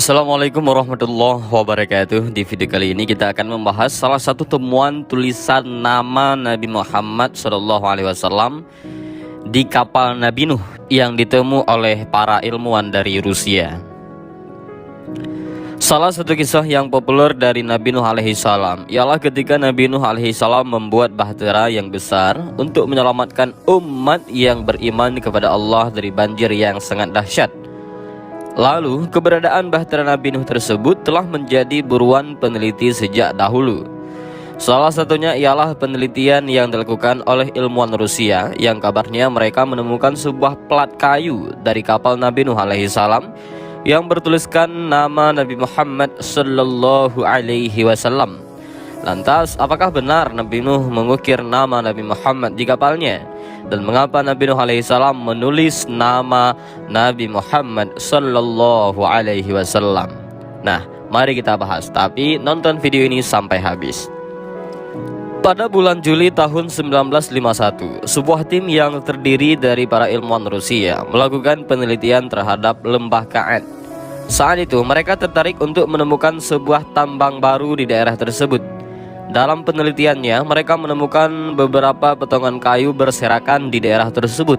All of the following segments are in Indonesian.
Assalamualaikum warahmatullahi wabarakatuh. Di video kali ini kita akan membahas salah satu temuan tulisan nama Nabi Muhammad SAW di kapal Nabi Nuh yang ditemu oleh para ilmuwan dari Rusia. Salah satu kisah yang populer dari Nabi Nuh alaihissalam ialah ketika Nabi Nuh alaihissalam membuat bahtera yang besar untuk menyelamatkan umat yang beriman kepada Allah dari banjir yang sangat dahsyat. Lalu, keberadaan bahtera Nabi Nuh tersebut telah menjadi buruan peneliti sejak dahulu. Salah satunya ialah penelitian yang dilakukan oleh ilmuwan Rusia yang kabarnya mereka menemukan sebuah plat kayu dari kapal Nabi Nuh alaihissalam yang bertuliskan nama Nabi Muhammad sallallahu alaihi wasallam. Lantas, apakah benar Nabi Nuh mengukir nama Nabi Muhammad di kapalnya? Dan mengapa Nabi Nuh alaihissalam menulis nama Nabi Muhammad sallallahu alaihi wasallam? Nah, mari kita bahas, tapi nonton video ini sampai habis. Pada bulan Juli tahun 1951, sebuah tim yang terdiri dari para ilmuwan Rusia melakukan penelitian terhadap lembah Kaad. Saat itu mereka tertarik untuk menemukan sebuah tambang baru di daerah tersebut. Dalam penelitiannya, mereka menemukan beberapa potongan kayu berserakan di daerah tersebut.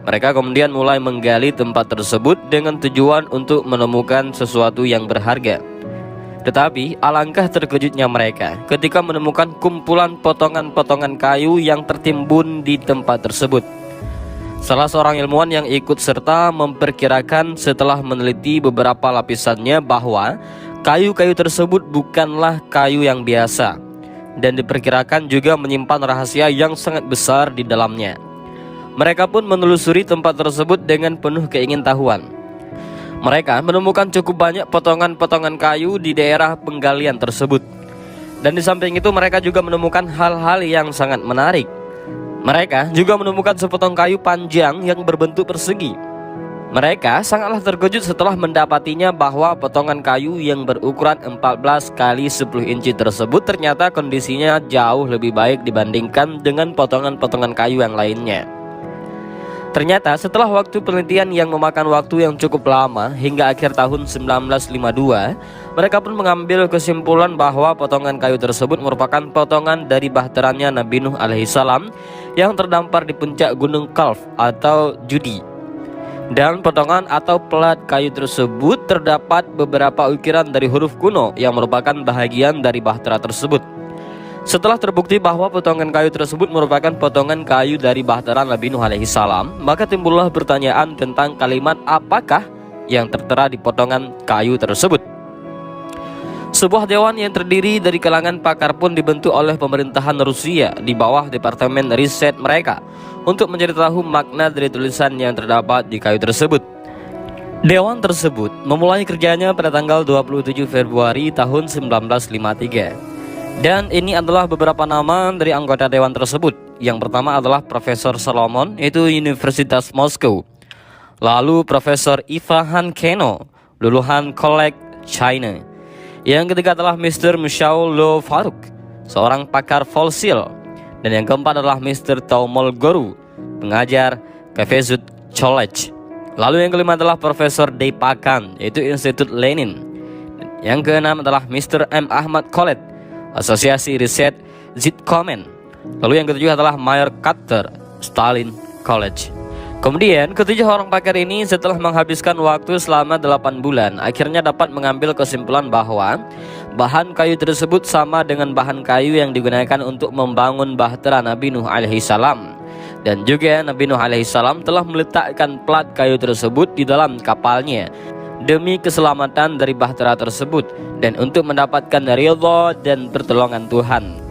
Mereka kemudian mulai menggali tempat tersebut dengan tujuan untuk menemukan sesuatu yang berharga. Tetapi, alangkah terkejutnya mereka ketika menemukan kumpulan potongan-potongan kayu yang tertimbun di tempat tersebut. Salah seorang ilmuwan yang ikut serta memperkirakan setelah meneliti beberapa lapisannya bahwa kayu-kayu tersebut bukanlah kayu yang biasa, dan diperkirakan juga menyimpan rahasia yang sangat besar di dalamnya. Mereka pun menelusuri tempat tersebut dengan penuh keingintahuan. Mereka menemukan cukup banyak potongan-potongan kayu di daerah penggalian tersebut. Dan di samping itu mereka juga menemukan hal-hal yang sangat menarik. Mereka juga menemukan sepotong kayu panjang yang berbentuk persegi. Mereka sangatlah terkejut setelah mendapatinya bahwa potongan kayu yang berukuran 14 kali 10 inci tersebut ternyata kondisinya jauh lebih baik dibandingkan dengan potongan-potongan kayu yang lainnya. Ternyata setelah waktu penelitian yang memakan waktu yang cukup lama hingga akhir tahun 1952, mereka pun mengambil kesimpulan bahwa potongan kayu tersebut merupakan potongan dari bahteranya Nabi Nuh alaihissalam yang terdampar di puncak Gunung Kalf atau Judi. Dan potongan atau plat kayu tersebut terdapat beberapa ukiran dari huruf kuno yang merupakan bahagian dari bahtera tersebut. Setelah terbukti bahwa potongan kayu tersebut merupakan potongan kayu dari bahtera Nabi Nuh alaihissalam, maka timbullah pertanyaan tentang kalimat apakah yang tertera di potongan kayu tersebut. Sebuah dewan yang terdiri dari kalangan pakar pun dibentuk oleh pemerintahan Rusia di bawah departemen riset mereka untuk mencari tahu makna dari tulisan yang terdapat di kayu tersebut. Dewan tersebut memulai kerjanya pada tanggal 27 Februari tahun 1953. Dan ini adalah beberapa nama dari anggota dewan tersebut. Yang pertama adalah Profesor Solomon, yaitu Universitas Moskow. Lalu Profesor Ivan Keno, lulusan College China. Yang ketiga adalah Mr. Michael Lo Faruk, seorang pakar fosil. Dan yang keempat adalah Mr. Taumol Goru, pengajar Kavesut College. Lalu yang kelima adalah Profesor Deepakan, yaitu Institut Lenin. Yang keenam adalah Mr. M. Ahmad Khaled, Asosiasi Riset Zitkomen. Lalu yang ketujuh adalah Mayor Carter, Stalin College. Kemudian ketujuh orang pakar ini setelah menghabiskan waktu selama 8 bulan akhirnya dapat mengambil kesimpulan bahwa bahan kayu tersebut sama dengan bahan kayu yang digunakan untuk membangun bahtera Nabi Nuh alaihissalam. Dan juga Nabi Nuh alaihissalam telah meletakkan plat kayu tersebut di dalam kapalnya demi keselamatan dari bahtera tersebut dan untuk mendapatkan ridha dan pertolongan Tuhan.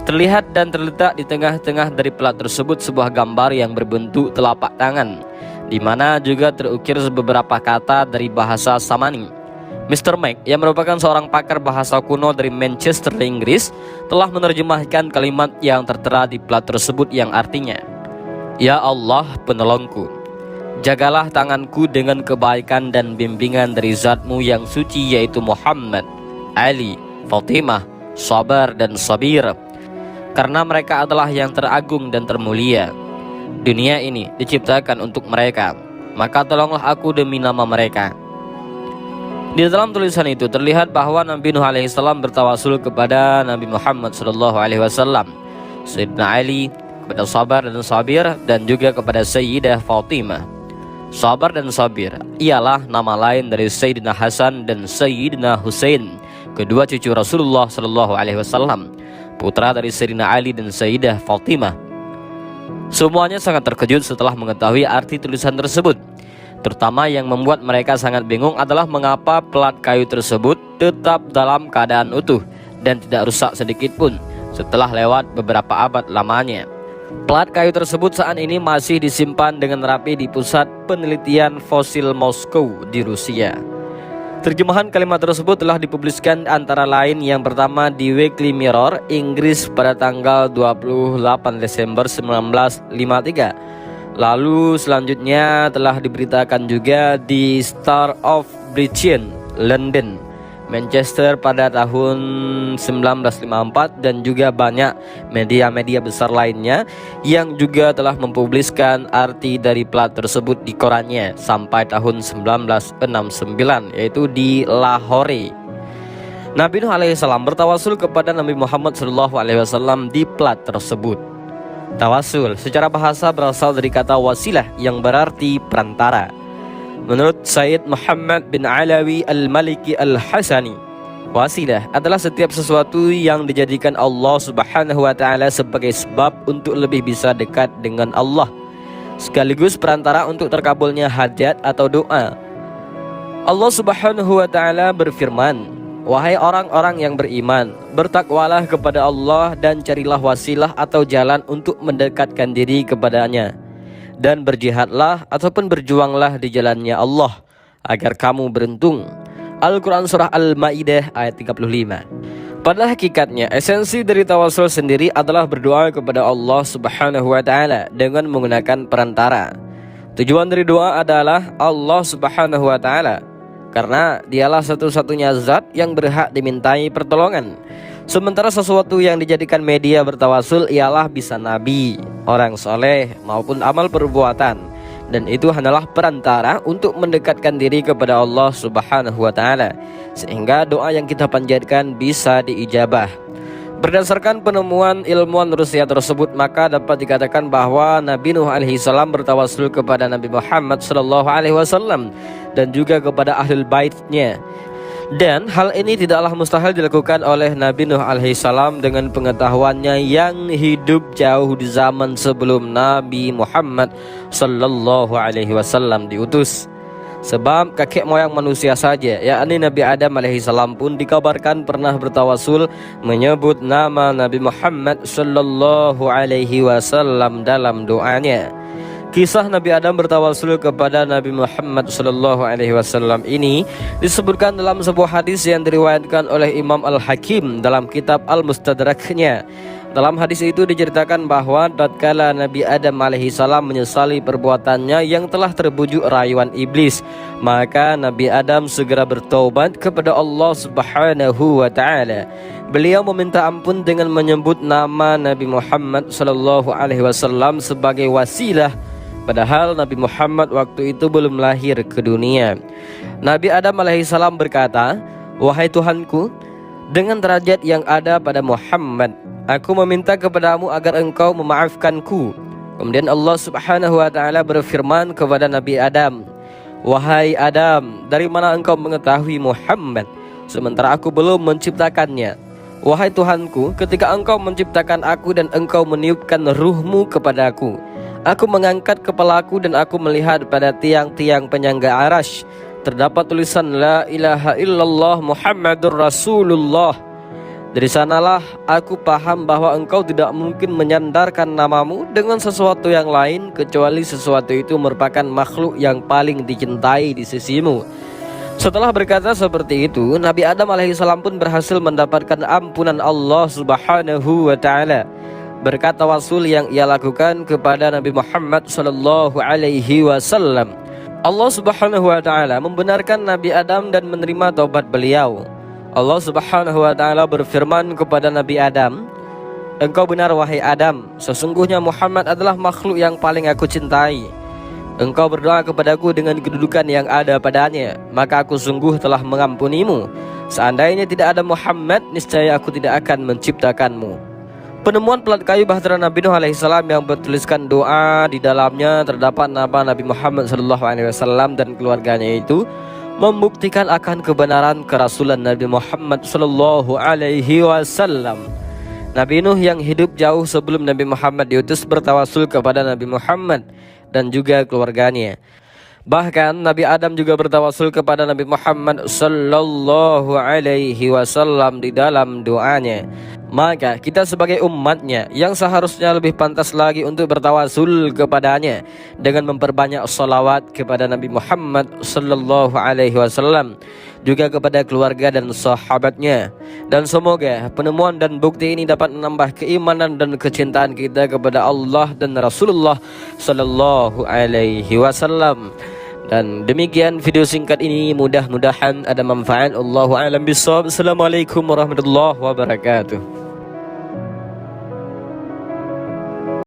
Terlihat dan terletak di tengah-tengah dari plat tersebut sebuah gambar yang berbentuk telapak tangan, di mana juga terukir beberapa kata dari bahasa Samani. Mr. Mac, yang merupakan seorang pakar bahasa kuno dari Manchester, Inggris, telah menerjemahkan kalimat yang tertera di plat tersebut yang artinya, "Ya Allah penolongku, jagalah tanganku dengan kebaikan dan bimbingan dari Zat-Mu yang suci yaitu Muhammad, Ali, Fatimah, Sabar dan Sabir. Karena mereka adalah yang teragung dan termulia. Dunia ini diciptakan untuk mereka, maka tolonglah aku demi nama mereka." Di dalam tulisan itu terlihat bahwa Nabi Nuh alaihissalam bertawasul kepada Nabi Muhammad SAW, Sayyidina Ali, kepada Sabar dan Sabir, dan juga kepada Sayyidah Fatimah. Sabar dan Sabir ialah nama lain dari Sayyidina Hasan dan Sayyidina Husain, kedua cucu Rasulullah SAW, putra dari Sayyidina Ali dan Sayyidah Fatimah. Semuanya sangat terkejut setelah mengetahui arti tulisan tersebut. Terutama yang membuat mereka sangat bingung adalah mengapa plat kayu tersebut tetap dalam keadaan utuh dan tidak rusak sedikit pun setelah lewat beberapa abad lamanya. Plat kayu tersebut saat ini masih disimpan dengan rapi di Pusat Penelitian Fosil Moskow di Rusia. Terjemahan kalimat tersebut telah dipublikasikan antara lain yang pertama di Weekly Mirror, Inggris pada tanggal 28 Desember 1953. Lalu selanjutnya telah diberitakan juga di Star of Britain, London, Manchester pada tahun 1954, dan juga banyak media-media besar lainnya yang juga telah mempublikasikan arti dari plat tersebut di korannya sampai tahun 1969, yaitu di Lahore. Nabi Nuh alaihissalam bertawasul kepada Nabi Muhammad SAW di plat tersebut. Tawasul secara bahasa berasal dari kata wasilah yang berarti perantara. Menurut Sayyid Muhammad bin Alawi Al-Maliki Al-Hasani, wasilah adalah setiap sesuatu yang dijadikan Allah Subhanahu wa Ta'ala sebagai sebab untuk lebih bisa dekat dengan Allah, sekaligus perantara untuk terkabulnya hajat atau doa. Allah Subhanahu wa Ta'ala berfirman, "Wahai orang-orang yang beriman, bertakwalah kepada Allah dan carilah wasilah atau jalan untuk mendekatkan diri kepadanya, dan berjihadlah ataupun berjuanglah di jalannya Allah agar kamu beruntung." Al-Quran Surah Al-Ma'idah ayat 35. Pada hakikatnya, esensi dari tawasul sendiri adalah berdoa kepada Allah Subhanahu wa Ta'ala dengan menggunakan perantara. Tujuan dari doa adalah Allah Subhanahu wa Ta'ala, karena dialah satu-satunya zat yang berhak dimintai pertolongan. Sementara sesuatu yang dijadikan media bertawasul ialah bisa nabi, orang soleh, maupun amal perbuatan, dan itu hanyalah perantara untuk mendekatkan diri kepada Allah Subhanahu wa Ta'ala, sehingga doa yang kita panjatkan bisa diijabah. Berdasarkan penemuan ilmuwan Rusia tersebut, maka dapat dikatakan bahwa Nabi Nuh alaihissalam bertawasul kepada Nabi Muhammad SAW dan juga kepada ahlul baitnya. Dan hal ini tidaklah mustahil dilakukan oleh Nabi Nuh alaihissalam dengan pengetahuannya yang hidup jauh di zaman sebelum Nabi Muhammad SAW diutus. Sebab kakek moyang manusia saja, yakni Nabi Adam alaihissalam pun dikabarkan pernah bertawasul menyebut nama Nabi Muhammad SAW dalam doanya. Kisah Nabi Adam bertawasul kepada Nabi Muhammad SAW ini disebutkan dalam sebuah hadis yang diriwayatkan oleh Imam Al-Hakim dalam kitab Al-Mustadraknya. Dalam hadis itu diceritakan bahwa tatkala Nabi Adam alaihissalam menyesali perbuatannya yang telah terbujuk rayuan iblis, maka Nabi Adam segera bertaubat kepada Allah Subhanahu wa Ta'ala. Beliau meminta ampun dengan menyebut nama Nabi Muhammad SAW sebagai wasilah, padahal Nabi Muhammad waktu itu belum lahir ke dunia. Nabi Adam alaihissalam berkata, "Wahai Tuhanku, dengan derajat yang ada pada Muhammad, aku meminta kepadamu agar engkau memaafkanku." Kemudian Allah Subhanahu wa Ta'ala berfirman kepada Nabi Adam, "Wahai Adam, dari mana engkau mengetahui Muhammad, sementara aku belum menciptakannya? Wahai Tuhanku, ketika engkau menciptakan aku dan engkau meniupkan ruhmu kepadaku, aku mengangkat kepalaku dan aku melihat pada tiang-tiang penyangga arash terdapat tulisan La ilaha illallah Muhammadur Rasulullah. Dari sanalah aku paham bahwa engkau tidak mungkin menyandarkan namamu dengan sesuatu yang lain kecuali sesuatu itu merupakan makhluk yang paling dicintai di sisimu." Setelah berkata seperti itu, Nabi Adam alaihissalam pun berhasil mendapatkan ampunan Allah Subhanahu wa Ta'ala berkat tawasul yang ia lakukan kepada Nabi Muhammad SAW. Allah Subhanahu wa Ta'ala membenarkan Nabi Adam dan menerima taubat beliau. Allah Subhanahu wa Ta'ala berfirman kepada Nabi Adam, "Engkau benar wahai Adam, sesungguhnya Muhammad adalah makhluk yang paling aku cintai. engkau berdoa kepadaku dengan kedudukan yang ada padanya, maka aku sungguh telah mengampunimu. Seandainya tidak ada Muhammad, niscaya aku tidak akan menciptakanmu. Penemuan pelat kayu bahtera Nabi Nuh alaihissalam yang bertuliskan doa di dalamnya terdapat nama Nabi Muhammad SAW dan keluarganya itu membuktikan akan kebenaran kerasulan Nabi Muhammad SAW. Nabi Nuh yang hidup jauh sebelum Nabi Muhammad diutus bertawasul kepada Nabi Muhammad dan juga keluarganya. Bahkan Nabi Adam juga bertawasul kepada Nabi Muhammad SAW di dalam doanya. Maka kita sebagai umatnya yang seharusnya lebih pantas lagi untuk bertawasul kepadanya dengan memperbanyak salawat kepada Nabi Muhammad SAW, juga kepada keluarga dan sahabatnya. Dan semoga penemuan dan bukti ini dapat menambah keimanan dan kecintaan kita kepada Allah dan Rasulullah SAW. Dan demikian video singkat ini, mudah-mudahan ada manfaat. Allahu a'lam bishawab. Assalamualaikum warahmatullahi wabarakatuh.